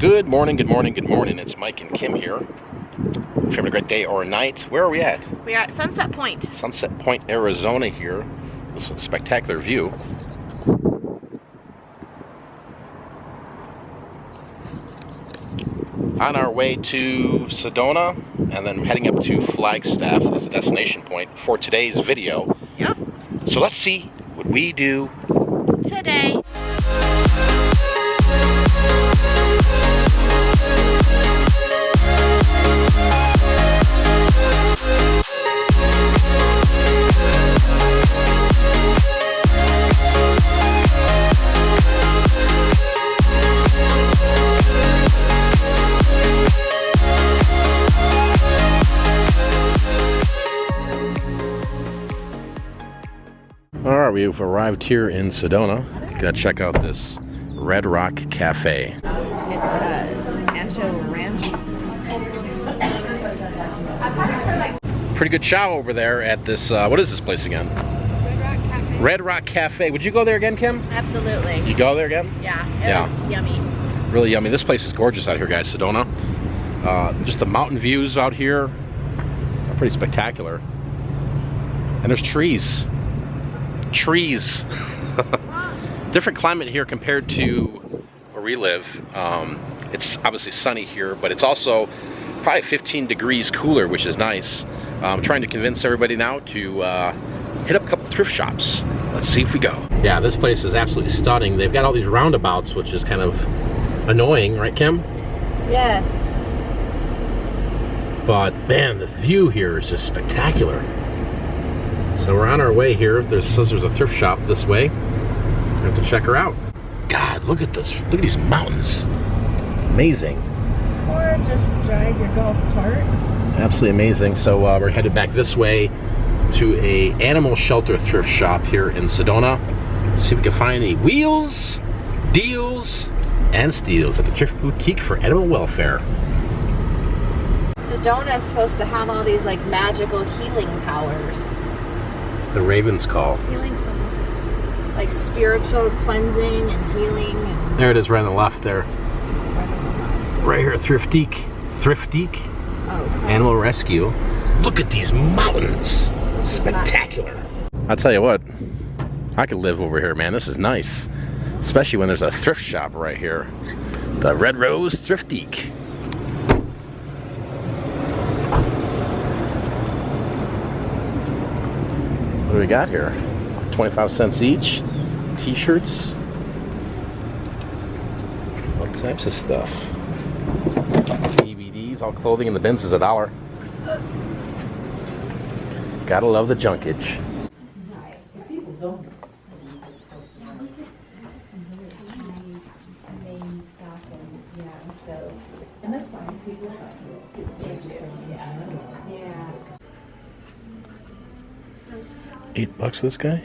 Good morning, good morning, good morning. It's Mike and Kim here. If you're having a great day or a night, where are we at? We are at Sunset Point. Sunset Point, Arizona here. This is a spectacular view. On our way to Sedona, and then heading up to Flagstaff as a destination point for today's video. Yep. So let's see what we do today. Alright, we've arrived here in Sedona. Gonna check out this Red Rock Cafe. It's Ancho Ranch. Pretty good chow over there at this, what is this place again? Red Rock Cafe. Red Rock Cafe. Would you go there again, Kim? Absolutely. You go there again? Yeah, it was yummy. Really yummy. This place is gorgeous out here, guys, Sedona. Just the mountain views out here are pretty spectacular. And there's trees. Trees. Different climate here compared to where we live. It's obviously sunny here, but it's also probably 15 degrees cooler, which is nice. I'm trying to convince everybody now to hit up a couple thrift shops. Let's see if we go. Yeah, this place is absolutely stunning. They've got all these roundabouts, which is kind of annoying, right, Kim? Yes. But man, the view here is just spectacular. So we're on our way here. Says there's a thrift shop this way. We have to check her out. God, look at this. Look at these mountains. Amazing. Or just drive your golf cart. Absolutely amazing. So we're headed back this way to a animal shelter thrift shop here in Sedona. See if we can find any wheels, deals, and steals at the Thrift Boutique for Animal Welfare. Sedona is supposed to have all these like magical healing powers. The Raven's Call. Healing from like spiritual cleansing and healing. And there it is, right on the left there. Right here, Thriftique. Thriftique. Oh, okay. Animal Rescue. Look at these mountains. Spectacular. I'll tell you what, I could live over here, man. This is nice. Especially when there's a thrift shop right here. The Red Rose Thriftique. What do we got here? 25 cents each. T-shirts. All types of stuff. DVDs, all clothing in the bins is $1. Gotta love the junkage. $8 for this guy?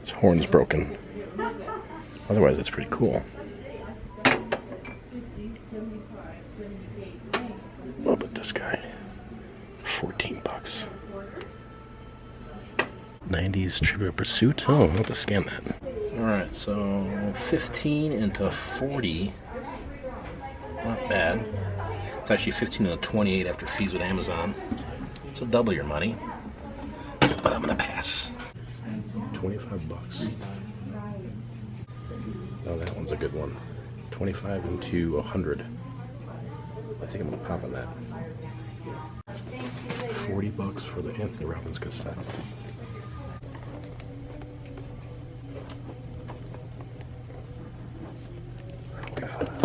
His horn's broken. Otherwise, it's pretty cool. What about this guy? $14. 90s Trivial Pursuit. Oh, I'll have to scan that. Alright, so 15 into 40. Not bad. It's actually 15 into 28 after fees with Amazon. So double your money. But I'm gonna pass. $25. Oh, that one's a good one. 25 into 100. I think I'm gonna pop on that. $40 for the Anthony Robbins cassettes. $45.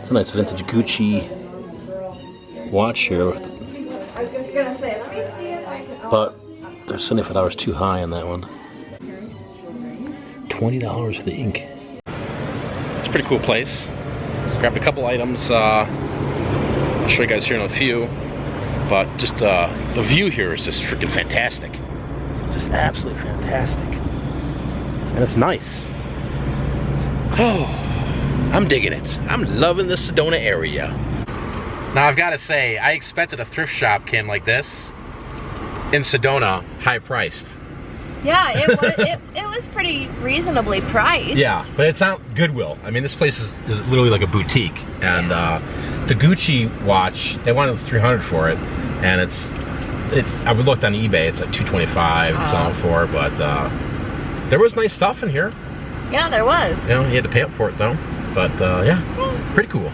It's a nice vintage Gucci watch here, I was just gonna say, let me see if I can. but there's $75 too high on that one. $20 for the ink. It's a pretty cool place. Grabbed a couple items. I'll show you guys here in a few. But just the view here is just freaking fantastic. Just absolutely fantastic. And it's nice. Oh, I'm digging it. I'm loving the Sedona area. Now I've got to say, I expected a thrift shop, Kim, like this in Sedona, high priced. Yeah, it was pretty reasonably priced. Yeah, but it's not Goodwill. I mean, this place is literally like a boutique. And the Gucci watch, they wanted $300 for it, and it's. I looked on eBay. It's like $225 selling for, but there was nice stuff in here. Yeah, there was. You know, you had to pay up for it though. But yeah, pretty cool.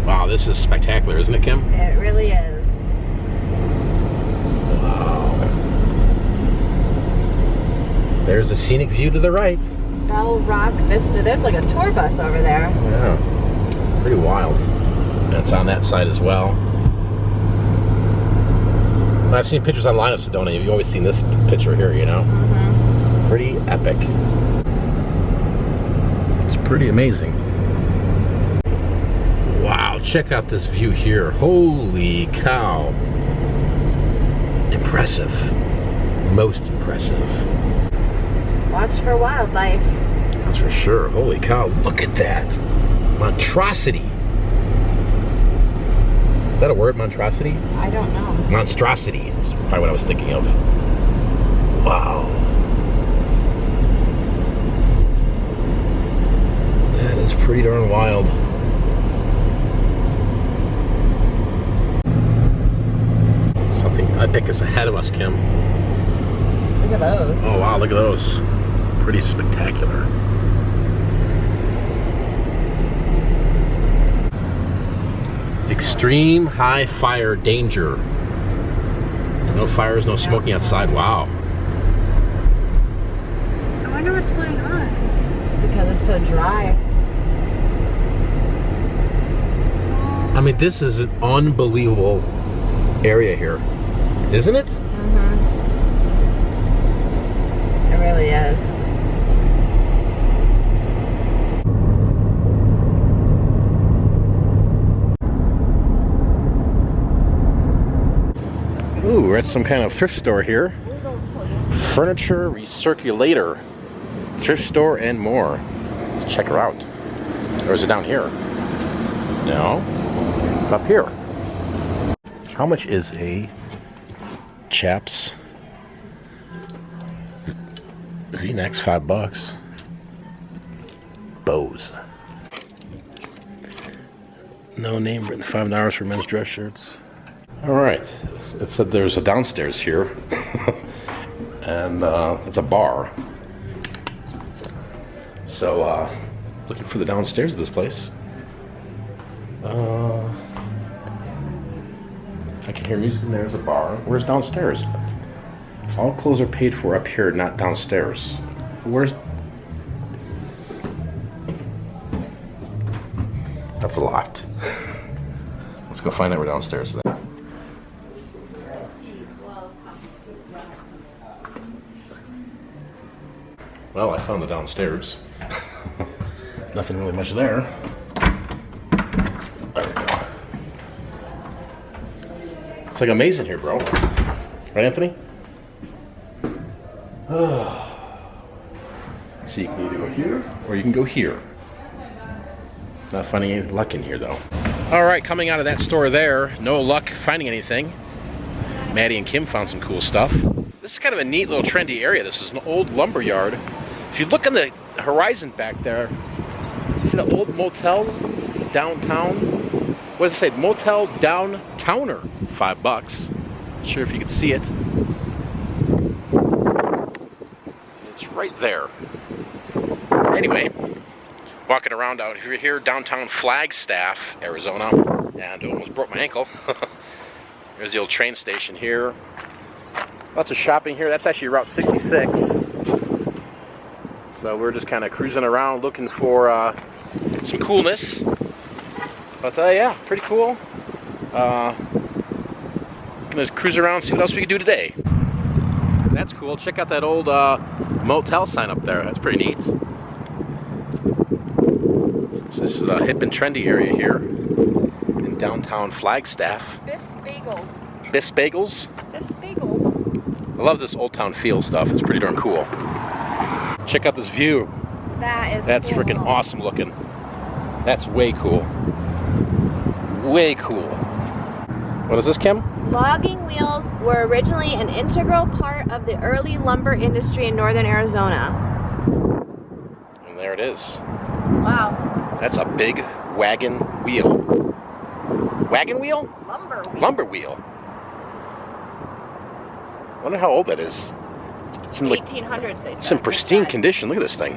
Wow, this is spectacular, isn't it, Kim? It really is. Wow. There's a scenic view to the right. Bell Rock Vista. There's like a tour bus over there. Yeah, pretty wild. That's on that side as well. I've seen pictures online of Sedona. You've always seen this picture here, you know? Mm-hmm. Pretty epic. It's pretty amazing. Wow, check out this view here. Holy cow. Impressive. Most impressive. Watch for wildlife. That's for sure. Holy cow, look at that. Monstrosity. Is that a word, monstrosity? I don't know. Monstrosity is probably what I was thinking of. Wow. That is pretty darn wild. Something epic is ahead of us, Kim. Look at those. Oh wow, look at those. Pretty spectacular. Extreme high fire danger. No fires, no smoking outside. Wow. I wonder what's going on. It's because it's so dry. I mean, this is an unbelievable area here, isn't it? Mm-hmm. It really is. Ooh, we're at some kind of thrift store here. Furniture recirculator. Thrift store and more. Let's check her out. Or is it down here? No. It's up here. How much is a chaps V-necks? $5. Bose. No name written. $5 for men's dress shirts. All right. It said there's a downstairs here, and it's a bar. So, looking for the downstairs of this place. I can hear music in there. There's a bar. Where's downstairs? All clothes are paid for up here, not downstairs. Where's... That's locked. Let's go find out where downstairs is. Well, I found the downstairs. Nothing really much there. There we go. It's like amazing here, bro. Right, Anthony? So you can either go here or you can go here. Not finding any luck in here, though. All right, coming out of that store there, no luck finding anything. Maddie and Kim found some cool stuff. This is kind of a neat little trendy area. This is an old lumber yard. If you look on the horizon back there, see the old motel downtown? What does it say? Motel Downtowner. $5. Not sure if you can see it. It's right there. Anyway, walking around out here downtown Flagstaff, Arizona, and almost broke my ankle. There's the old train station here. Lots of shopping here. That's actually Route 66. So we're just kind of cruising around looking for some coolness. But yeah, pretty cool. Gonna cruise around, see what else we can do today. That's cool. Check out that old motel sign up there. That's pretty neat. So this is a hip and trendy area here in downtown Flagstaff. Biff's Bagels. Biff's Bagels? Biff's Bagels. I love this old town feel stuff. It's pretty darn cool. Check out this view. That's cool. freaking awesome looking. That's way cool. Way cool. What is this, Kim? Logging wheels were originally an integral part of the early lumber industry in northern Arizona. And there it is. Wow. That's a big wagon wheel. Wagon wheel? Lumber wheel. Lumber wheel. I wonder how old that is. It's in like 1800s, they said. it's in pristine condition. Look at this thing.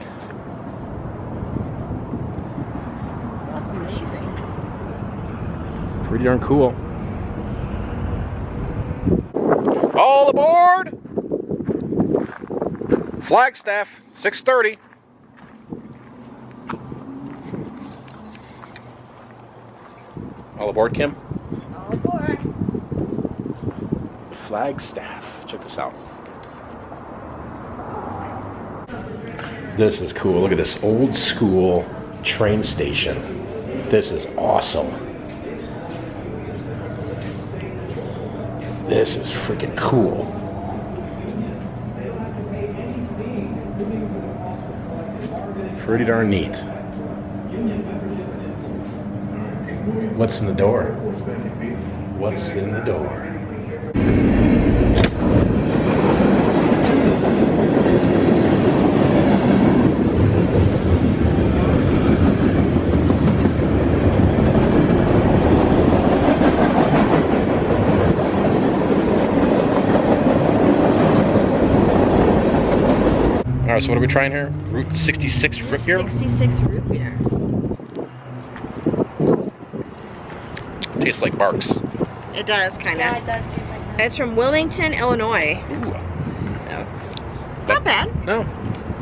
That's amazing. Pretty darn cool. All aboard! Flagstaff, 6:30. All aboard, Kim? All aboard. Flagstaff. Check this out. This is cool. Look at this old school train station. This is awesome. This is freaking cool. Pretty darn neat. What's in the door? What's in the door? All right, so what are we trying here? Route 66 root beer? 66 root beer. Tastes like barks. It does, kind of. Yeah, it does taste like that. It's from Wilmington, Illinois. Ooh. So, not bad. No,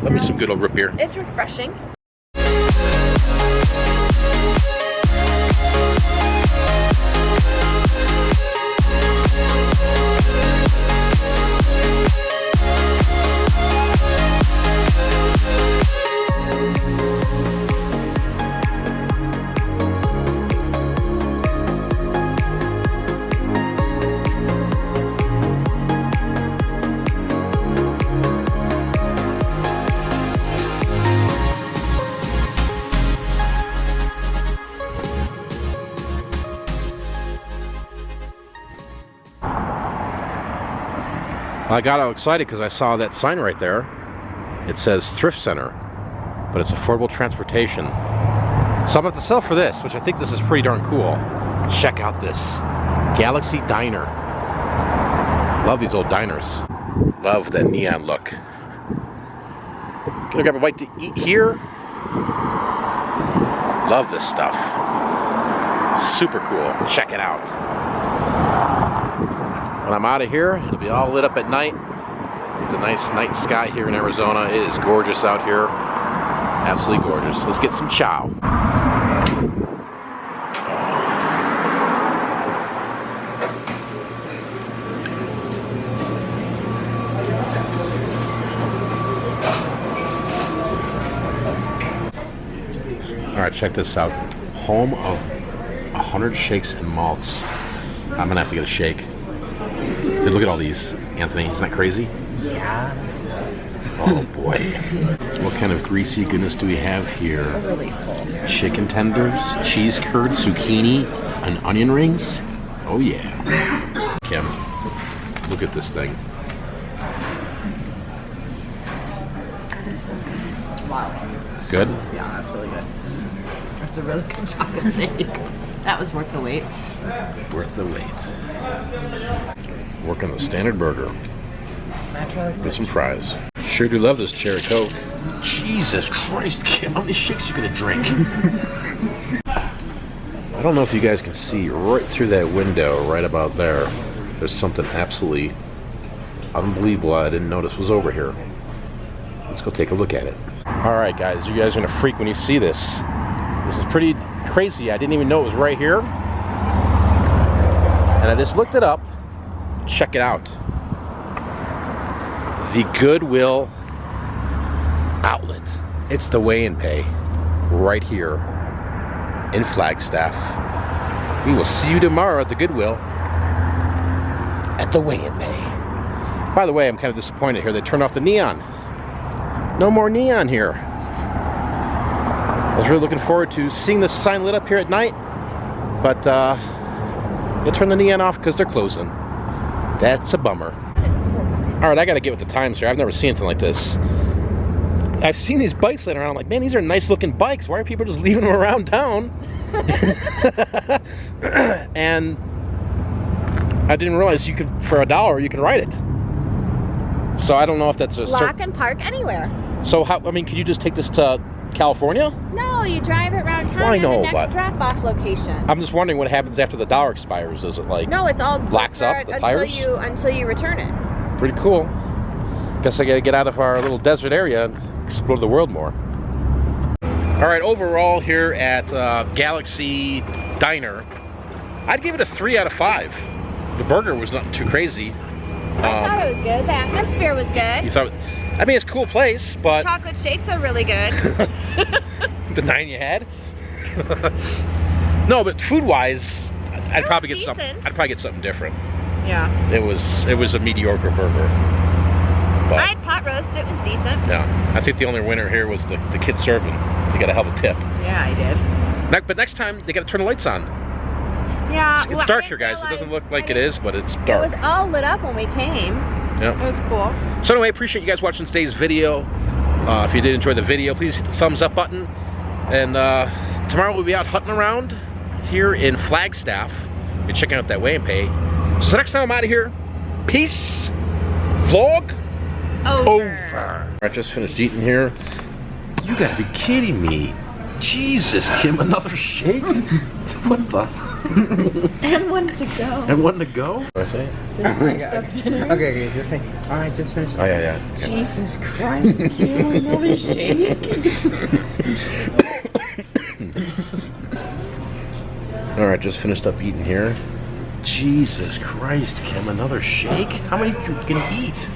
that'd be some good old root beer. It's refreshing. I got all excited because I saw that sign right there. It says Thrift Center, but it's affordable transportation. So I'm going to settle for this, which I think this is pretty darn cool. Check out this Galaxy Diner. Love these old diners. Love that neon look. Gonna grab a bite to eat here. Love this stuff. Super cool. Check it out. When I'm out of here, it'll be all lit up at night. The nice night sky here in Arizona. It is gorgeous out here. Absolutely gorgeous. Let's get some chow. All right, check this out. Home of 100 shakes and malts. I'm gonna have to get a shake. Dude, look at all these, Anthony. Isn't that crazy? Yeah. Oh boy. What kind of greasy goodness do we have here? Really full. Chicken tenders, cheese curd, zucchini, and onion rings. Oh yeah. Kim, look at this thing. That is so good. Wow. Good? Yeah, that's really good. That's a really good chocolate shake. That was worth the wait. Worth the wait. Working the standard burger. With some fries. Sure do love this cherry Coke. Jesus Christ, Kim, how many shakes are you gonna drink? I don't know if you guys can see right through that window, right about there. There's something absolutely unbelievable I didn't notice was over here. Let's go take a look at it. Alright guys, you guys are gonna freak when you see this. This is pretty crazy. I didn't even know it was right here. And I just looked it up. Check it out. The Goodwill outlet. It's the Weigh and Pay right here in Flagstaff. We will see you tomorrow at the Goodwill at the Weigh and Pay. By the way, I'm kind of disappointed here. They turned off the neon. No more neon here. I was really looking forward to seeing this sign lit up here at night, but they'll turn the neon off because they're closing. That's a bummer. Alright, I gotta get with the times here. I've never seen anything like this. I've seen these bikes laying around. I'm like, man, these are nice looking bikes. Why are people just leaving them around town? And I didn't realize you could, for $1, you can ride it. So I don't know if that's a Lock and park anywhere. So how? I mean, could you just take this to California? No, you drive it around town. Well, I know, the next but drop-off location. I'm just wondering what happens after the $1 expires. Is it like no? It's all locks up the tires until you return it. Pretty cool. Guess I gotta get out of our little desert area and explore the world more. All right, overall here at Galaxy Diner, I'd give it a 3 out of 5. The burger was not too crazy. I thought it was good. The atmosphere was good. You thought? I mean, it's a cool place, but Chocolate shakes are really good. the 9 you had. No, but food-wise, I'd probably get decent. something. I'd probably get something different. Yeah. It was a mediocre burger. But, I had pot roast. It was decent. yeah, I think the only winner here was the kid serving. You got to help a tip. Yeah, I did. But next time they got to turn the lights on. Yeah. It's dark here, guys. It doesn't look like it is, but it's dark. It was all lit up when we came. Yeah. It was cool. So anyway, appreciate you guys watching today's video. If you did enjoy the video, please hit the thumbs up button. And tomorrow we'll be out hunting around here in Flagstaff and checking out that weigh and pay. So next time I'm out of here, peace. Vlog over. I just finished eating here. You gotta be kidding me. Jesus, Kim, another shake? What the? And one to go. And one to go? What did I say? Just finished up dinner. Okay, just say, alright, just finished. Oh, yeah. Jesus Christ, Kim, another shake. Alright, just finished up eating here. Jesus Christ, Kim, another shake? How many are you gonna eat?